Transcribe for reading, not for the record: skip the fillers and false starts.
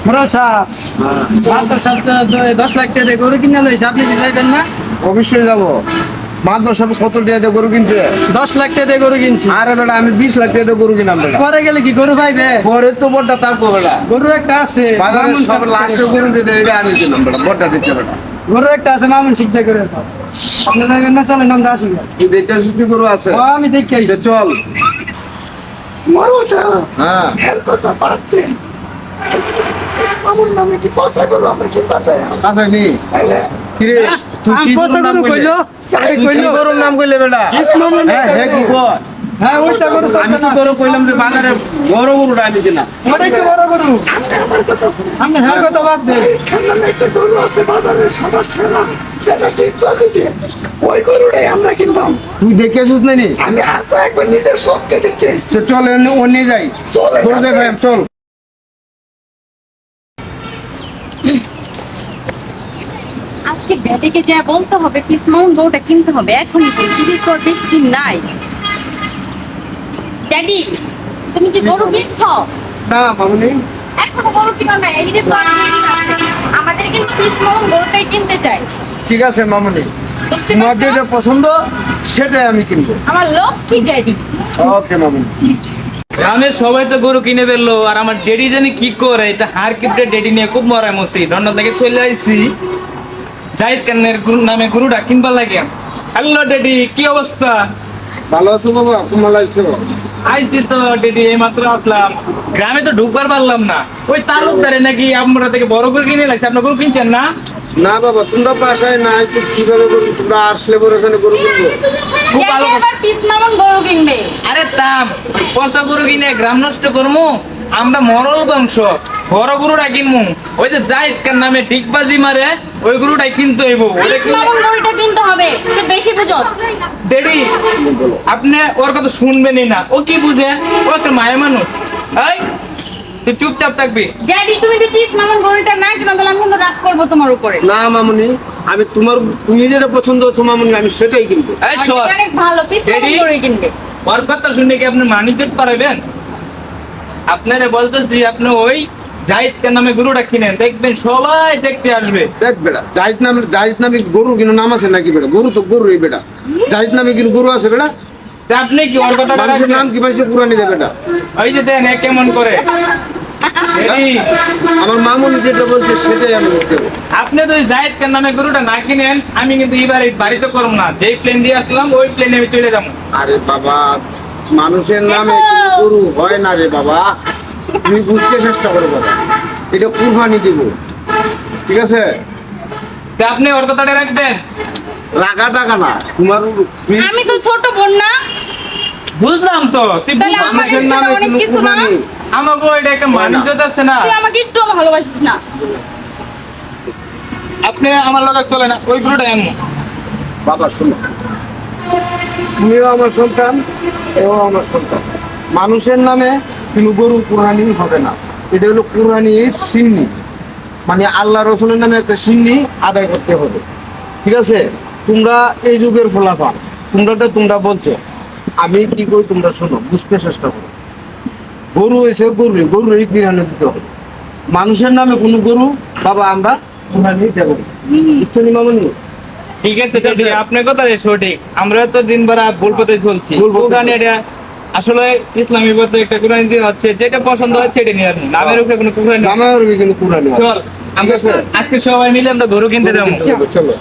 Moral সাহেব, মাত্র 10 লাখ টাকা দিয়ে গরু কিনে লইছে, আপনি কি যাইবেন না? অবশ্যই যাবো। মাত্র সব কত টাকা দিয়ে গরু কিনছে? 10 লাখ টাকা দিয়ে গরু কিনছি। আরে বেটা, আমি 20 লাখ টাকা দিয়ে গরু কিনাম বেটা। পরে গেলে কি গরু পাইবে? পরে তো বড়টা থাকবো বেটা। গরু একটা আছে, বাজারে মামুন সব সাহেব লাস্টে গরু দিতে এটা আমি কিনাম বেটা, বড়টা দিচ্ছে বেটা। গরু একটা আছে, মামুন শিখতে করে দাও। আপনি যাইবেন না? চলেন আমরা আসি। তুই দেখতে আসিস কি গরু আছে? আমি দেখি আইছি। চল। মোরাল সাহেব, হ্যাঁ, হের কথা পারতেন। মামুর নামে কি ফসা করবো আমরা কিনবা চাই? আচ্ছা নি তাইলে কিরে তুই আমি কি পয়সা গরুর নাম গরু কইলে? কইলো, তুই কি কইলো। গরুর নাম কইলে বেটা? ইসমামুল হ্যাঁ, হ্যাঁ, কি কর? হ্যাঁ, ওইটা গরু আমি চলবে তো না। তোর কইলাম যে বাজারে বড় গরুটা আমি কিনা। ওটাই তো বড় গরু। আপনি হ্যাঁ কথা বাদ দেন। এখানে নামে একটা গরু আছে বাজারে সবার সেরা, সেটা ঠিক বাজিতে। ওই গরুটাই আমরা কিনবাম। তুই দেখে আসিস না নি? আমি আসা একবার নিজের শখকে দেখতে এসেছি। চল ও নিয়ে যাই। চলে গরু দেখাই চল। আজকে ড্যাডিকে যা বলতে হবে, পিস মাউন্ট গরুটা কিনতে হবে এখনই। ঈদের পর বেশি দিন নাই। ড্যাডি, তুমি কি গরু কিনছো? না মামুনি, এখনো গরু কিনো না, ঈদের পর দিন আছে। আমাদের কিন্তু পিস মাউন্ট গরুটাই কিনতে চাই। ঠিক আছে মামুনি, বুঝতে তোমার পারছো? যেটা পছন্দ সেটাই আমি কিনবো। আমার লক্ষ্মী ড্যাডি। ওকে মামুনি। গ্রামের সবাই তো গরু কিনে ফেললো, আর আমার ডেডি জানি কি করে। তা হার কিপটে ডেডি নিয়ে খুব মরাই মসি লন্ডন থেকে চলে আইছি জাহিদ খানের গরুর নামে গরুটা কিনবার লাগে। হ্যালো ডেডি, কি অবস্থা? ভালো আছো বাবা? তোমার লাগছে? আইছি তো ডেডি, এই মাত্র আসলাম। গ্রামে তো ঢুকবার পারলাম না। ওই তালুকদারে নাকি আমরা থেকে বড় গরু কিনে লাগছে। আপনার গরু কিনছেন না? না বাবা, তোমরা বাসায় নাই তো কিভাবে করবো? তোমরা আসলে পরে ওখানে গরু কিনবো। খুব ভালো ড্যাডি কথা। আবার পিস মাউন্ট গরু কিনবে। আরে তাম পচা গরু কিনে গ্রাম নষ্ট করমু? আমরা মরল বংশ, বড় গরুটা কিনমু। ওই যে জাহিদ খান নামে ডিগবাজি মারে ওই গরুটাই কিনতে হইব। ওটা পিস মাউন্ট গরুটা কিনতে হবে, সে বেশি বুঝো। ডেডি, আপনি ওর কথা শুনবেনই না। ও কি বুঝে? ও একটা মায়া মানুষ। এই তুই চুপচাপ থাকবি। ড্যাডি, তুমি যদি পিস মাউন্ট গরুটা না কিনো তাহলে আমি কিন্তু রাগ করবো তোমার উপরে। না মামুনি, আমি তুমি যেটা পছন্দ হচ্ছে মামুনি, আমি সেটাই কিনবো। এই আমার সর, ড্যাডি অনেক ভালো, পিস মাউন্ট ড্যাডি? গরুই কিনবে। ওর কথা শুনে কি আপনি মানিজ্যত পারাবেন? আপনারে বলতেছি, আপনি ওই জাহিদ খান নামে গরুটা কিনেন, দেখবেন সবাই দেখতে আসবে। দেখ বেটা, জাহিদ নামে গরু কিন্তু নাম আছে নাকি বেটা? গরু তো গরুই বেটা। জাহিদ নামে কিন্তু গরু আছে বেটা। তা আপনি কি ওর কথা মানুষের নাম কি মানুষের পুরানি দেবে বেটা? ওই যে দেন এ কেমন করে। ড্যাডি, আমার মামুনি যেটা বলছে সেটাই আমি দেবো। আপনি তো ওই জাহিদ খান নামে গরুটা না কিনেন, আমি কিন্তু এবারে বাড়িতে করবো না। যেই প্লেন দিয়ে আসলাম ওই প্লেনে আমি চলে যাবো। আরে বাবা, মানুষের নামে কোনো গরু হয় না রে বাবা। তুমি বুঝতে চেষ্টা করো বাবা, এটা কুরবানি দিব, ঠিক আছে? তা আপনি ওর কথাটা রাখবেন। রাগা টাকা না তোমার, please। আমি তো ছোট বোন না? বুঝলাম তো, তুই তাহলে বুঝ- আমার মানুষের ইচ্ছাটা নামে অনেক কোনো কিছু না? কুরবানি। আমার বউ এটা একটা মানিজ্যত আছে না। তুই আমাকে একটু ভালোবাসিস না? আপনি আমার লগে চলে না, ওই গরুটা আনবো। বাবা শোনো, তুমিও আমার সন্তান, এও আমার সন্তান। মানুষের নামে কিন্তু গরু কুরবানি হবে না। এটা হলো কুরবানি সিন্নি, মানে আল্লাহ রসুলের নামে একটা সিন্নি আদায় করতে হবে, ঠিক আছে? তোমরা এই যুগের ফলাফল, তোমরা বলছো, আমি কি করি তোমরা শোনো, বুঝতে চেষ্টা করো। গরু এসে গরুরই কিরানো দিতে হবে। মানুষের নামে কোনো গরু বাবা আমরা কুরবানি দেবো না। বুঝছো নি মামনি? ঠিক আছে ঠিক আছে। দাদি, আপনার কথা সঠিক। আমরা তো দিন ভরা ভুল পথে চলছি। ভুল পথে কুরবানি এটা আসলে ইসলামী পথে একটা কুরবানি দিয়ে হচ্ছে, যেটা পছন্দ হয় সেটা নিয়ে আসুন। নামের উপরে কোনো কুরবানি নেই। নামের কিন্তু কুরবানি হয়। চল আমরা ঠিক আছে। আজকে সবাই মিলে আমরা গরু কিনতে যাবো। চলো চলো।